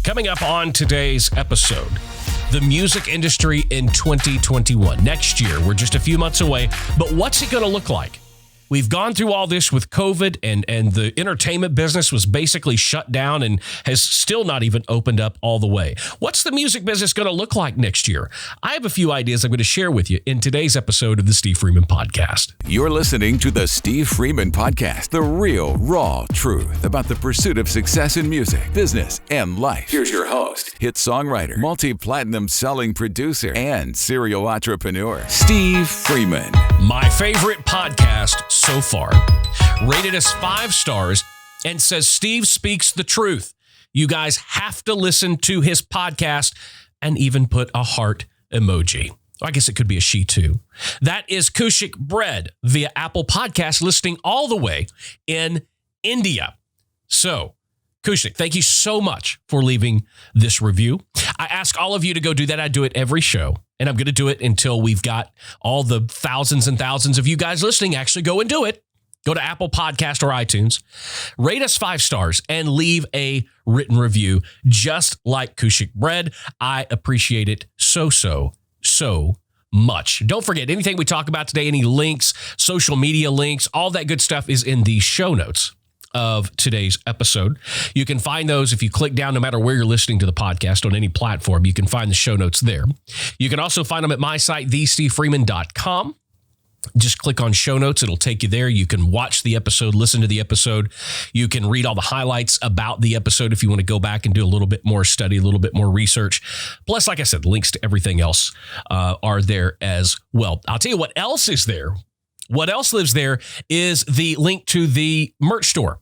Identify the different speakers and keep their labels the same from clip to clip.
Speaker 1: Coming up on today's episode, the music industry in 2021. Next year, we're just a few months away, but what's it going to look like? We've gone through all this with COVID, and the entertainment business was basically shut down and has still not even opened up all the way. What's the music business going to look like next year? I have a few ideas I'm going to share with you in today's episode of the Steve Freeman Podcast.
Speaker 2: You're listening to the Steve Freeman Podcast, the real, raw truth about the pursuit of success in music, business, and life. Here's your host, hit songwriter, multi-platinum selling producer, and serial entrepreneur, Steve Freeman.
Speaker 1: My favorite podcast so far, rated as 5 stars, and says Steve speaks the truth. You guys have to listen to his podcast, and even put a heart emoji. I guess it could be a she too. That is Kushik Bread via Apple Podcast, listening all the way in India. So, Kushik, thank you so much for leaving this review. I ask all of you to go do that. I do it every show, and I'm going to do it until we've got all the thousands and thousands of you guys listening. Actually, go and do it. Go to Apple Podcast or iTunes, rate us 5 stars, and leave a written review, just like Kushik Bread. I appreciate it so much. Don't forget, anything we talk about today, any links, social media links, all that good stuff is in the show notes of today's episode. You can find those if you click down, no matter where you're listening to the podcast on any platform, you can find the show notes there. You can also find them at my site, thestevefreeman.com. Just click on show notes. It'll take you there. You can watch the episode, listen to the episode. You can read all the highlights about the episode if you want to go back and do a little bit more study, a little bit more research. Plus, like I said, links to everything else are there as well. I'll tell you what else is there. What else lives there is the link to the merch store.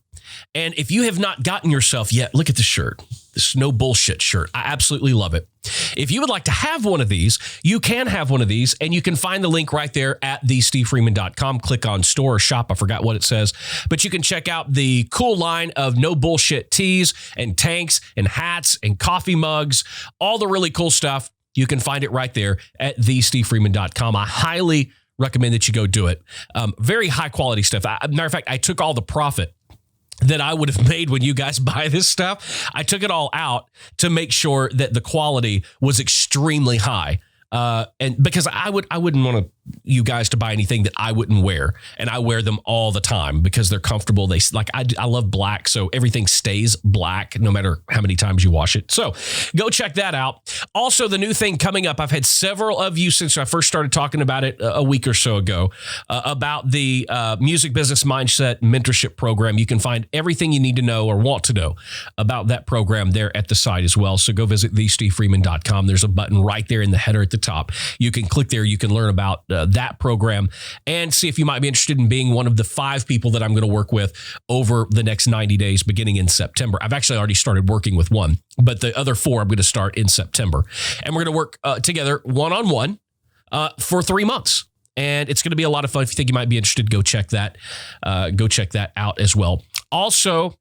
Speaker 1: And if you have not gotten yourself yet, look at the shirt. This no bullshit shirt. I absolutely love it. If you would like to have one of these, you can have one of these, and you can find the link right there at thestevefreeman.com. Click on store or shop. I forgot what it says, but you can check out the cool line of no bullshit tees and tanks and hats and coffee mugs, all the really cool stuff. You can find it right there at thestevefreeman.com. I highly recommend that you go do it. Very high quality stuff. Matter of fact, I took all the profit that I would have made when you guys buy this stuff. I took it all out to make sure that the quality was extremely high. And because I wouldn't want you guys to buy anything that I wouldn't wear, and I wear them all the time because they're comfortable. I love black, so everything stays black no matter how many times you wash it. So go check that out. Also, the new thing coming up, I've had several of you since I first started talking about it a week or so ago, about the Music Business Mindset Mentorship Program. You can find everything you need to know or want to know about that program there at the site as well. So go visit thestevefreeman.com. There's a button right there in the header at the top. You can click there. You can learn about that program and see if you might be interested in being one of the 5 people that I'm going to work with over the next 90 days beginning in September. I've actually already started working with one, but the other 4 I'm going to start in September. And we're going to work together one-on-one for 3 months. And it's going to be a lot of fun. If you think you might be interested, go check that out as well. Also,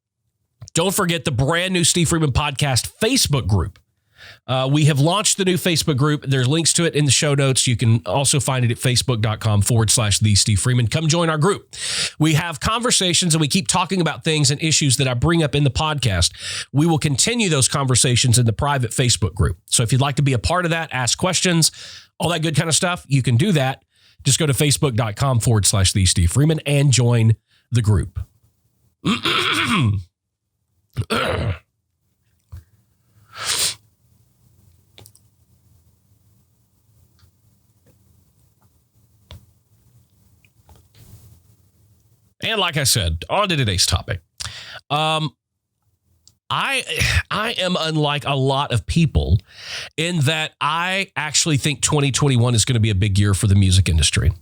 Speaker 1: don't forget the brand new Steve Freeman Podcast Facebook group. We have launched the new Facebook group. There's links to it in the show notes. You can also find it at facebook.com/the Steve Freeman. Come join our group. We have conversations and we keep talking about things and issues that I bring up in the podcast. We will continue those conversations in the private Facebook group. So if you'd like to be a part of that, ask questions, all that good kind of stuff, you can do that. Just go to facebook.com/the Steve Freeman and join the group. And like I said, on to today's topic. I am unlike a lot of people in that I actually think 2021 is going to be a big year for the music industry.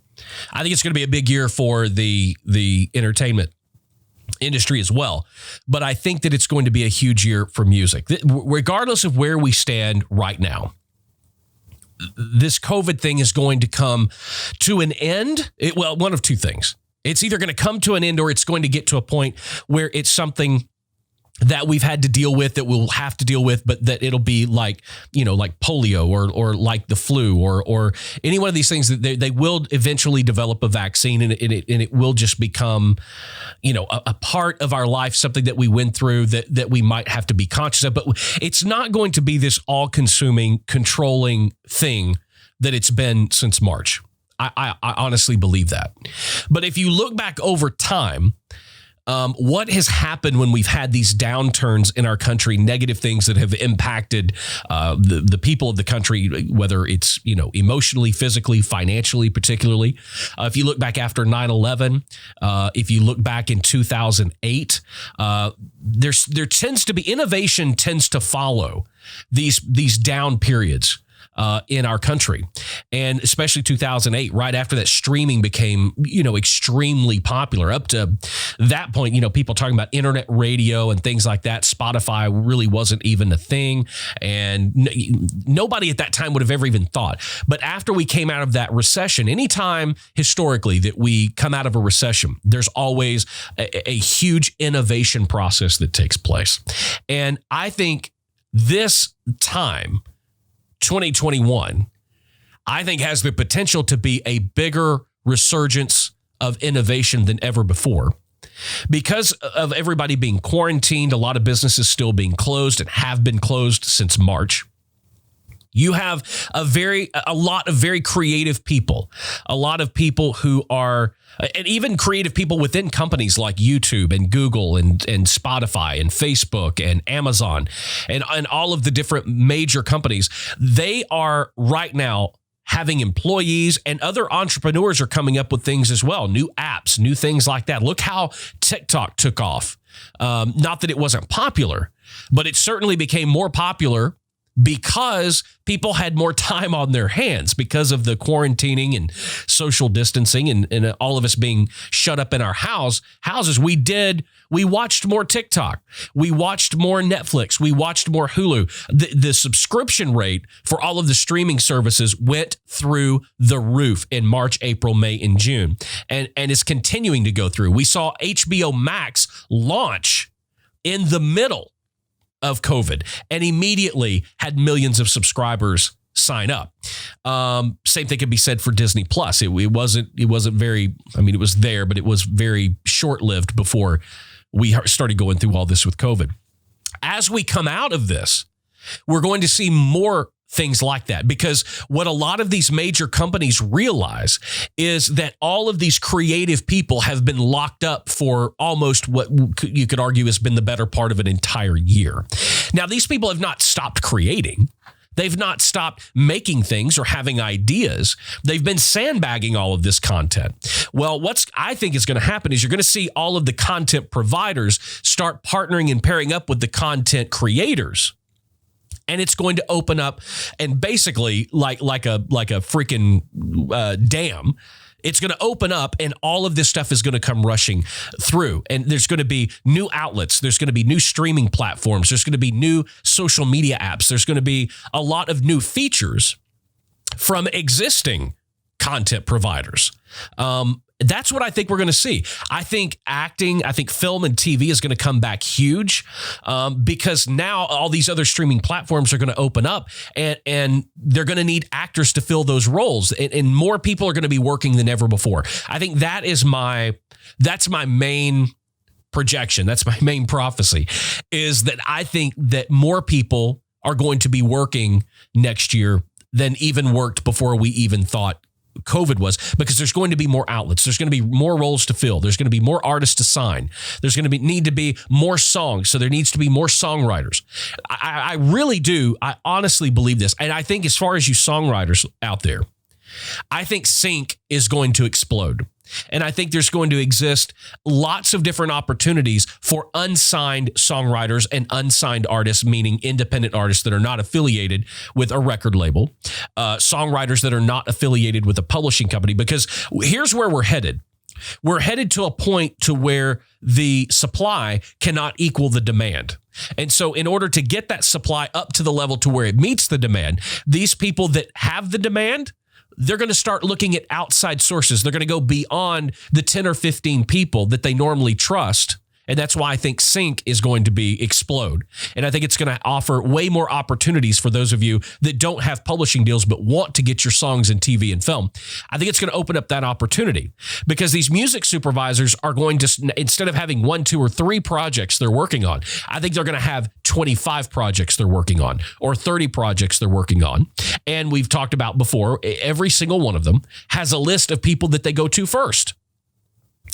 Speaker 1: I think it's going to be a big year for the entertainment industry as well. But I think that it's going to be a huge year for music. Regardless of where we stand right now, this COVID thing is going to come to an end. One of two things. It's either going to come to an end or it's going to get to a point where it's something that we've had to deal with, that we'll have to deal with, but that it'll be like, like polio or like the flu or any one of these things, that they will eventually develop a vaccine, and it will just become, a part of our life, something that we went through that we might have to be conscious of. But it's not going to be this all-consuming, controlling thing that it's been since March. I honestly believe that. But if you look back over time, what has happened when we've had these downturns in our country, negative things that have impacted the people of the country, whether it's, emotionally, physically, financially, particularly. If you look back after 9/11, if you look back in 2008, there tends to be, innovation tends to follow these down periods in our country. And especially 2008, right after that, streaming became, extremely popular. Up to that point, people talking about internet radio and things like that. Spotify really wasn't even a thing. And nobody at that time would have ever even thought. But after we came out of that recession, anytime historically that we come out of a recession, there's always a huge innovation process that takes place. And I think this time, 2021, I think, has the potential to be a bigger resurgence of innovation than ever before. Because of everybody being quarantined, a lot of businesses still being closed and have been closed since March. You have a lot of very creative people, a lot of people who are, and even creative people within companies like YouTube and Google and Spotify and Facebook and Amazon and all of the different major companies. They are right now having employees, and other entrepreneurs are coming up with things as well, new apps, new things like that. Look how TikTok took off. Not that it wasn't popular, but it certainly became more popular because people had more time on their hands because of the quarantining and social distancing and all of us being shut up in our houses. We watched more TikTok. We watched more Netflix. We watched more Hulu. The subscription rate for all of the streaming services went through the roof in March, April, May, and June, and is continuing to go through. We saw HBO Max launch in the middle of COVID and immediately had millions of subscribers sign up. Same thing could be said for Disney Plus. It wasn't very, it was there, but it was very short-lived before we started going through all this with COVID. As we come out of this, we're going to see more things like that, because what a lot of these major companies realize is that all of these creative people have been locked up for almost what you could argue has been the better part of an entire year. Now, these people have not stopped creating. They've not stopped making things or having ideas. They've been sandbagging all of this content. Well, I think is going to happen is you're going to see all of the content providers start partnering and pairing up with the content creators. And it's going to open up, and basically like a freaking dam, it's going to open up, and all of this stuff is going to come rushing through. And there's going to be new outlets. There's going to be new streaming platforms. There's going to be new social media apps. There's going to be a lot of new features from existing content providers. That's what I think we're going to see. I think film and TV is going to come back huge because now all these other streaming platforms are going to open up, and they're going to need actors to fill those roles, and more people are going to be working than ever before. I think that's my main projection. That's my main prophecy, is that I think that more people are going to be working next year than even worked before we even thought COVID was, because there's going to be more outlets. There's going to be more roles to fill. There's going to be more artists to sign. There's going to need to be more songs. So there needs to be more songwriters. I really do. I honestly believe this. And I think as far as you songwriters out there, I think sync is going to explode. And I think there's going to exist lots of different opportunities for unsigned songwriters and unsigned artists, meaning independent artists that are not affiliated with a record label, songwriters that are not affiliated with a publishing company, because here's where we're headed. We're headed to a point to where the supply cannot equal the demand. And so in order to get that supply up to the level to where it meets the demand, these people that have the demand, they're going to start looking at outside sources. They're going to go beyond the 10 or 15 people that they normally trust And that's why I think sync is going to explode. And I think it's going to offer way more opportunities for those of you that don't have publishing deals but want to get your songs in TV and film. I think it's going to open up that opportunity because these music supervisors are going to, instead of having 1, 2, or 3 projects they're working on, I think they're going to have 25 projects they're working on or 30 projects they're working on. And we've talked about before, every single one of them has a list of people that they go to first.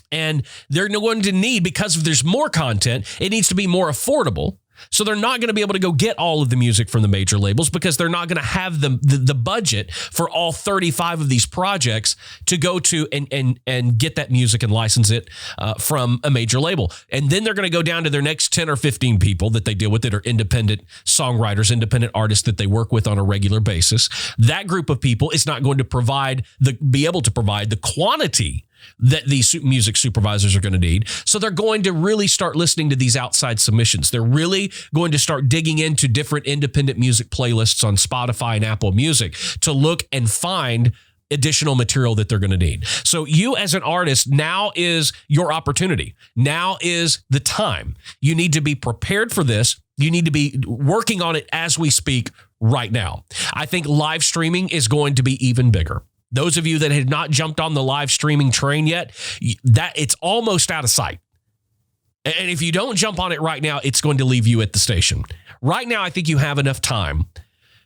Speaker 1: And they're going to need, because if there's more content, it needs to be more affordable. So they're not going to be able to go get all of the music from the major labels because they're not going to have the budget for all 35 of these projects to go to and get that music and license it from a major label. And then they're going to go down to their next 10 or 15 people that they deal with that are independent songwriters, independent artists that they work with on a regular basis. That group of people is not going to be able to provide the quantity that these music supervisors are going to need. So they're going to really start listening to these outside submissions. They're really going to start digging into different independent music playlists on Spotify and Apple Music to look and find additional material that they're going to need. So you as an artist, now is your opportunity. Now is the time. You need to be prepared for this. You need to be working on it as we speak right now. I think live streaming is going to be even bigger. Those of you that had not jumped on the live streaming train yet, that it's almost out of sight. And if you don't jump on it right now, it's going to leave you at the station. Right now, I think you have enough time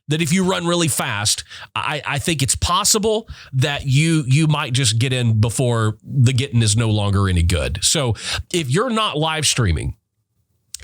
Speaker 1: that if you run really fast, I think it's possible that you might just get in before the getting is no longer any good. So if you're not live streaming,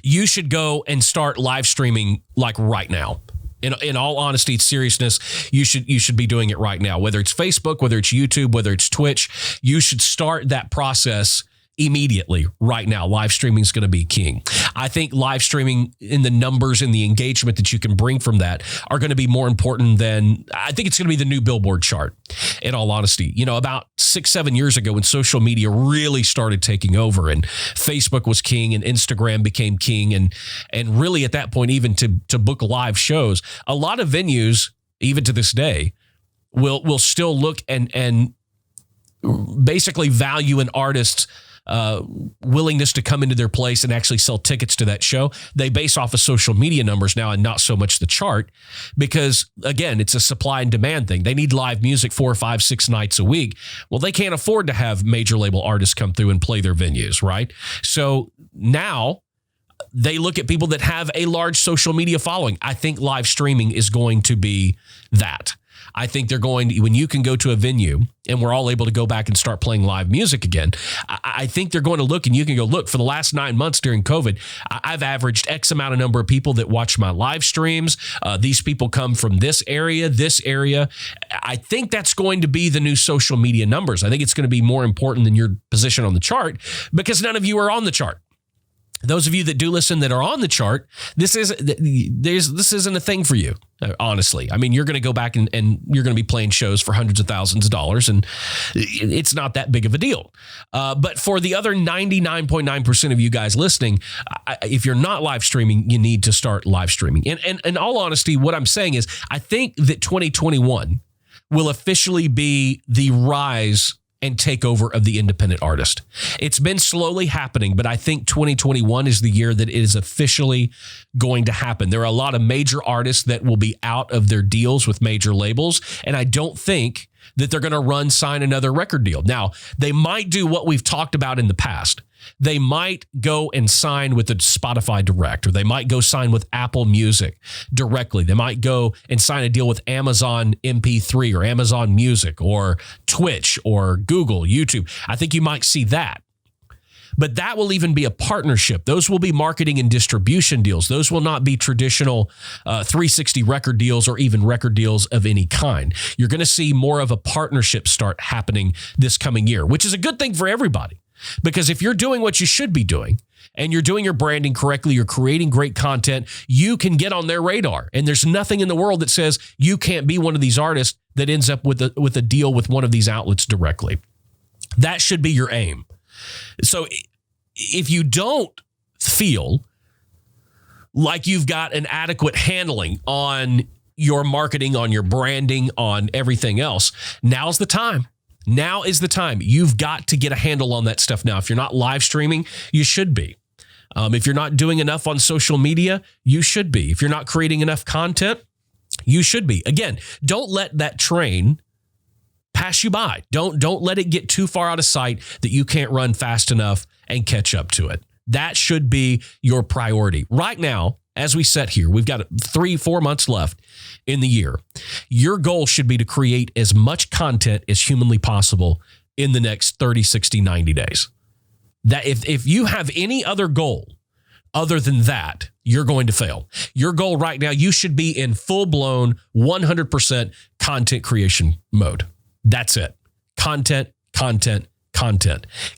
Speaker 1: you should go and start live streaming like right now. In all honesty, seriousness, you should be doing it right now. Whether it's Facebook, whether it's YouTube, whether it's Twitch, you should start that process immediately right now. Live streaming is going to be king. I think live streaming in the numbers and the engagement that you can bring from that are going to be more important than, I think it's going to be the new Billboard chart, in all honesty. You know, about 6-7 years ago when social media really started taking over and Facebook was king and Instagram became king. And really at that point, even to book live shows, a lot of venues, even to this day, will still look and basically value an artist's willingness to come into their place and actually sell tickets to that show. They base off of social media numbers now and not so much the chart because, again, it's a supply and demand thing. They need live music 4, 5, 6 nights a week. Well, they can't afford to have major label artists come through and play their venues, right? So now they look at people that have a large social media following. I think live streaming is going to be that. I think they're going to, when you can go to a venue and we're all able to go back and start playing live music again, I think they're going to look and you can go, look, for the last 9 months during COVID, I've averaged X amount of number of people that watch my live streams. These people come from this area. I think that's going to be the new social media numbers. I think it's going to be more important than your position on the chart because none of you are on the chart. Those of you that do listen that are on the chart, this isn't a thing for you, honestly. I mean, you're going to go back and you're going to be playing shows for hundreds of thousands of dollars, and it's not that big of a deal. But for the other 99.9% of you guys listening, if you're not live streaming, you need to start live streaming. And in all honesty, what I'm saying is I think that 2021 will officially be the rise and takeover of the independent artist. It's been slowly happening, but I think 2021 is the year that it is officially going to happen. There are a lot of major artists that will be out of their deals with major labels, and I don't think that they're going to sign another record deal. Now, they might do what we've talked about in the past. They might go and sign with the Spotify Direct, or they might go sign with Apple Music directly. They might go and sign a deal with Amazon MP3 or Amazon Music or Twitch or Google, YouTube. I think you might see that. But that will even be a partnership. Those will be marketing and distribution deals. Those will not be traditional 360 record deals or even record deals of any kind. You're going to see more of a partnership start happening this coming year, which is a good thing for everybody. Because if you're doing what you should be doing and you're doing your branding correctly, you're creating great content, you can get on their radar. And there's nothing in the world that says you can't be one of these artists that ends up with a deal with one of these outlets directly. That should be your aim. So if you don't feel like you've got an adequate handling on your marketing, on your branding, on everything else, now's the time. Now is the time. You've got to get a handle on that stuff now. If you're not live streaming, you should be. If you're not doing enough on social media, you should be. If you're not creating enough content, you should be. Again, don't let that train pass you by. Don't let it get too far out of sight that you can't run fast enough and catch up to it. That should be your priority. Right now, as we sit here, we've got 3-4 months left in the year. Your goal should be to create as much content as humanly possible in the next 30, 60, 90 days. That if you have any other goal other than that, you're going to fail. Your goal right now, you should be in full-blown 100% content creation mode. That's it. Content.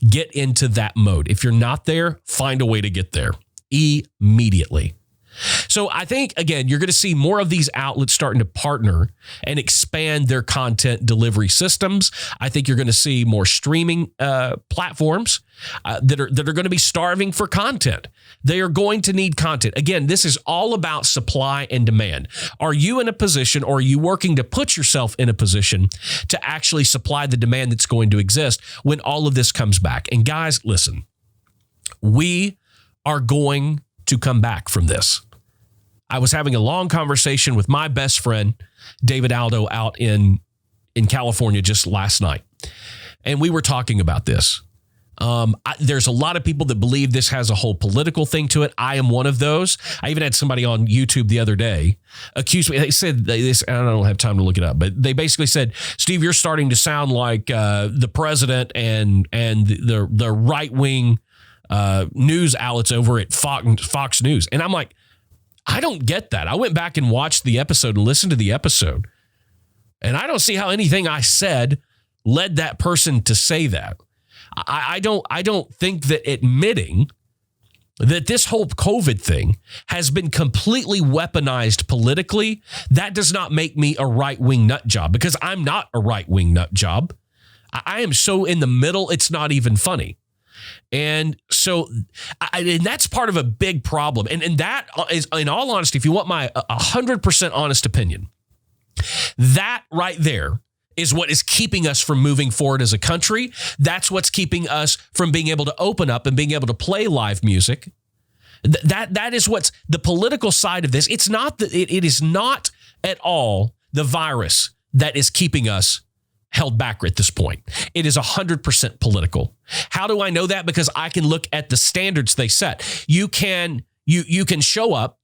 Speaker 1: Get into that mode. If you're not there, find a way to get there immediately. So I think, again, you're going to see more of these outlets starting to partner and expand their content delivery systems. I think you're going to see more streaming platforms that are going to be starving for content. They are going to need content. Again, this is all about supply and demand. Are you in a position, or are you working to put yourself in a position to actually supply the demand that's going to exist when all of this comes back? And guys, listen, we are going to come back from this. I was having a long conversation with my best friend, David Aldo, out in California just last night. And we were talking about this. There's a lot of people that believe this has a whole political thing to it. I am one of those. I even had somebody on YouTube the other day accuse me. They said this, and I don't have time to look it up, but they basically said, Steve, you're starting to sound like the president and the right-wing news outlets over at Fox News. And I'm like, I don't get that. I went back and watched the episode and listened to the episode, and I don't see how anything I said led that person to say that. I don't think that admitting that this whole COVID thing has been completely weaponized politically, that does not make me a right-wing nut job, because I'm not a right-wing nut job. I am so in the middle, it's not even funny. And so, and that's part of a big problem. And that is, in all honesty, if you want my 100% honest opinion, that right there is what is keeping us from moving forward as a country. That's what's keeping us from being able to open up and being able to play live music. That is what's the political side of this. It's not it is not at all the virus that is keeping us held back at this point. It is 100% political. How do I know that? Because I can look at the standards they set. You can show up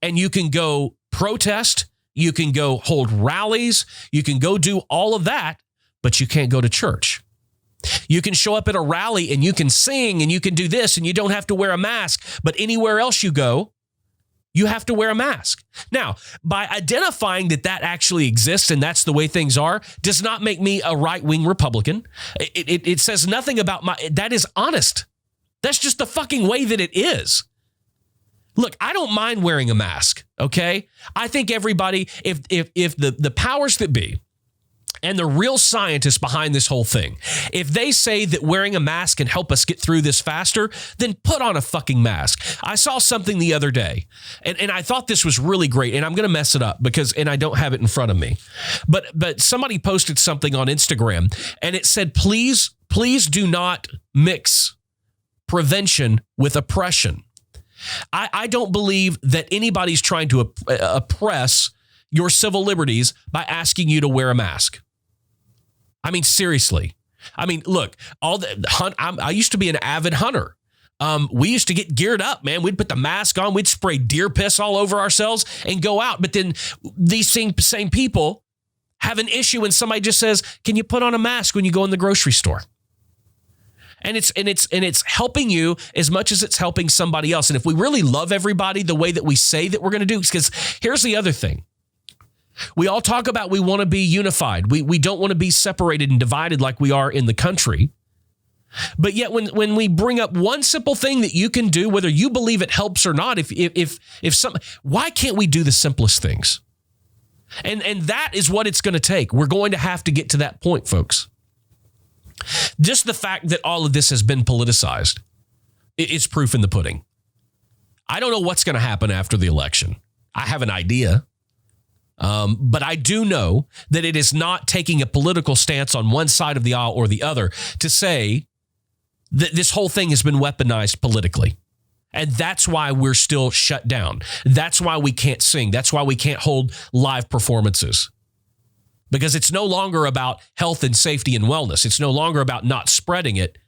Speaker 1: and you can go protest, you can go hold rallies, you can go do all of that, but you can't go to church. You can show up at a rally and you can sing and you can do this and you don't have to wear a mask, but anywhere else you go, you have to wear a mask. Now, by identifying that actually exists and that's the way things are, does not make me a right-wing Republican. It says nothing about that is honest. That's just the fucking way that it is. Look, I don't mind wearing a mask, okay? I think everybody, if the powers that be and the real scientists behind this whole thing, if they say that wearing a mask can help us get through this faster, then put on a fucking mask. I saw something the other day, and I thought this was really great, and I'm going to mess it up and I don't have it in front of me. But somebody posted something on Instagram, and it said, please do not mix prevention with oppression. I don't believe that anybody's trying to oppress your civil liberties by asking you to wear a mask. I mean, seriously. I mean, look, I used to be an avid hunter. We used to get geared up, man. We'd put the mask on. We'd spray deer piss all over ourselves and go out. But then these same people have an issue when somebody just says, can you put on a mask when you go in the grocery store? And it's helping you as much as it's helping somebody else. And if we really love everybody the way that we say that we're going to do, because here's the other thing. We all talk about we want to be unified. We don't want to be separated and divided like we are in the country. But yet when we bring up one simple thing that you can do, whether you believe it helps or not, why can't we do the simplest things? And that is what it's going to take. We're going to have to get to that point, folks. Just the fact that all of this has been politicized is proof in the pudding. I don't know what's going to happen after the election. I have an idea. But I do know that it is not taking a political stance on one side of the aisle or the other to say that this whole thing has been weaponized politically. And that's why we're still shut down. That's why we can't sing. That's why we can't hold live performances. Because it's no longer about health and safety and wellness. It's no longer about not spreading it.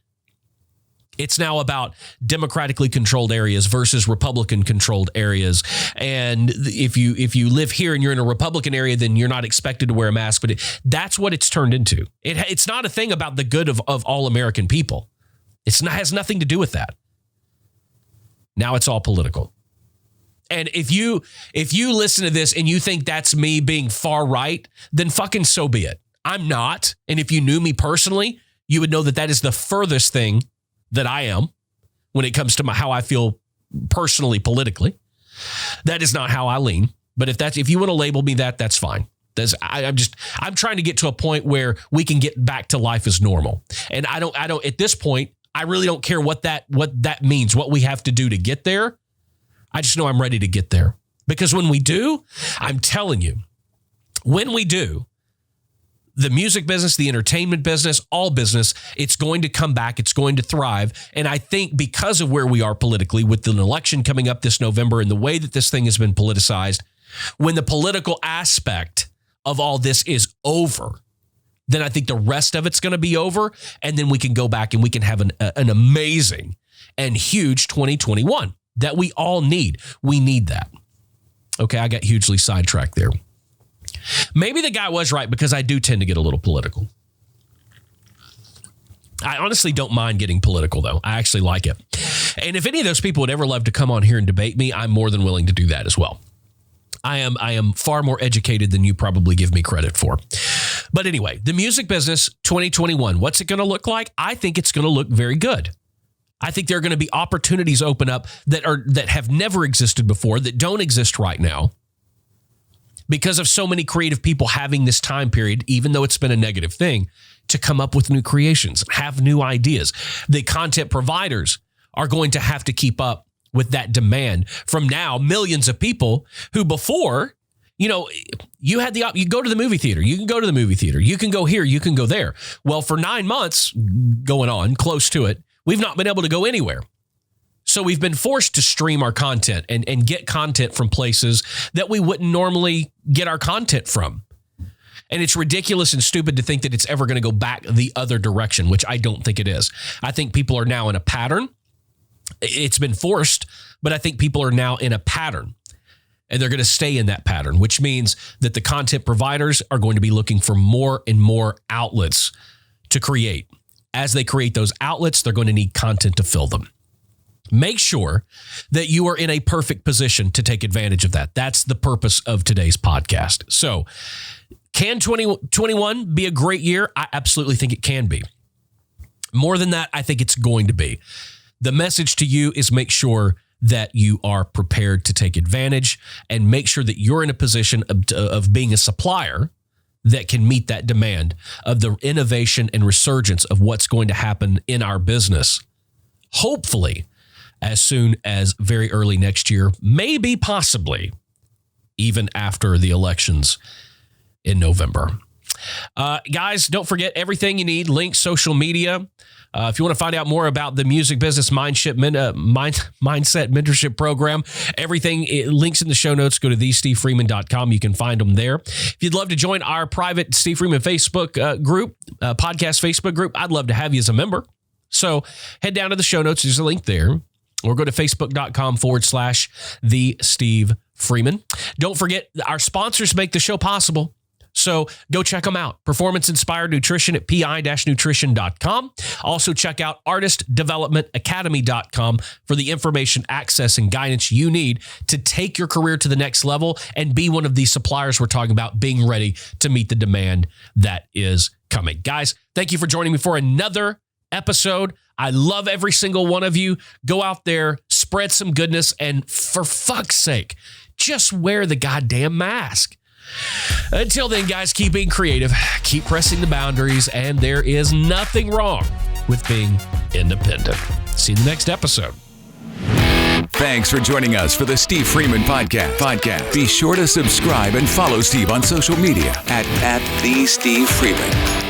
Speaker 1: It's now about democratically controlled areas versus Republican controlled areas. And if you live here and you're in a Republican area, then you're not expected to wear a mask. But that's what it's turned into. It's not a thing about the good of all American people. Has nothing to do with that. Now it's all political. And if you listen to this and you think that's me being far right, then fucking so be it. I'm not. And if you knew me personally, you would know that is the furthest thing that I am when it comes to how I feel personally, politically. That is not how I lean. But if you want to label me that's fine. I'm trying to get to a point where we can get back to life as normal. And I don't at this point, I really don't care what that means, what we have to do to get there. I just know I'm ready to get there. Because when we do, I'm telling you, when we do, the music business, the entertainment business, all business, it's going to come back. It's going to thrive. And I think because of where we are politically, with an election coming up this November and the way that this thing has been politicized, when the political aspect of all this is over, then I think the rest of it's going to be over. And then we can go back and we can have an amazing and huge 2021 that we all need. We need that. Okay, I got hugely sidetracked there. Maybe the guy was right, because I do tend to get a little political. I honestly don't mind getting political, though. I actually like it. And if any of those people would ever love to come on here and debate me, I'm more than willing to do that as well. I am far more educated than you probably give me credit for. But anyway, the music business 2021, what's it going to look like? I think it's going to look very good. I think there are going to be opportunities open up that have never existed before, that don't exist right now, because of so many creative people having this time period, even though it's been a negative thing, to come up with new creations, have new ideas. The content providers are going to have to keep up with that demand from now millions of people who before, you go to the movie theater. You can go to the movie theater. You can go here. You can go there. Well, for 9 months going on, close to it, we've not been able to go anywhere. So we've been forced to stream our content and get content from places that we wouldn't normally get our content from. And it's ridiculous and stupid to think that it's ever going to go back the other direction, which I don't think it is. I think people are now in a pattern. It's been forced, but I think people are now in a pattern. And they're going to stay in that pattern, which means that the content providers are going to be looking for more and more outlets to create. As they create those outlets, they're going to need content to fill them. Make sure that you are in a perfect position to take advantage of that. That's the purpose of today's podcast. So, can 2021 be a great year? I absolutely think it can be. More than that, I think it's going to be. The message to you is make sure that you are prepared to take advantage and make sure that you're in a position of being a supplier that can meet that demand of the innovation and resurgence of what's going to happen in our business. Hopefully, as soon as very early next year, maybe possibly even after the elections in November. Guys, don't forget everything you need, links, social media. If you want to find out more about the music business mindset mentorship program, everything, links in the show notes. Go to thestevefreeman.com. You can find them there. If you'd love to join our private Steve Freeman Facebook group, podcast Facebook group, I'd love to have you as a member. So head down to the show notes. There's a link there. Or go to facebook.com/the Steve Freeman. Don't forget, our sponsors make the show possible. So go check them out. Performance Inspired Nutrition at pi-nutrition.com. Also check out artistdevelopmentacademy.com for the information, access, and guidance you need to take your career to the next level and be one of these suppliers we're talking about, being ready to meet the demand that is coming. Guys, thank you for joining me for another episode. I love every single one of you. Go out there, spread some goodness, and for fuck's sake, just wear the goddamn mask. Until then, guys, keep being creative, keep pressing the boundaries, and there is nothing wrong with being independent. See you in the next episode.
Speaker 2: Thanks for joining us for the Steve Freeman Podcast. Be sure to subscribe and follow Steve on social media at the Steve Freeman.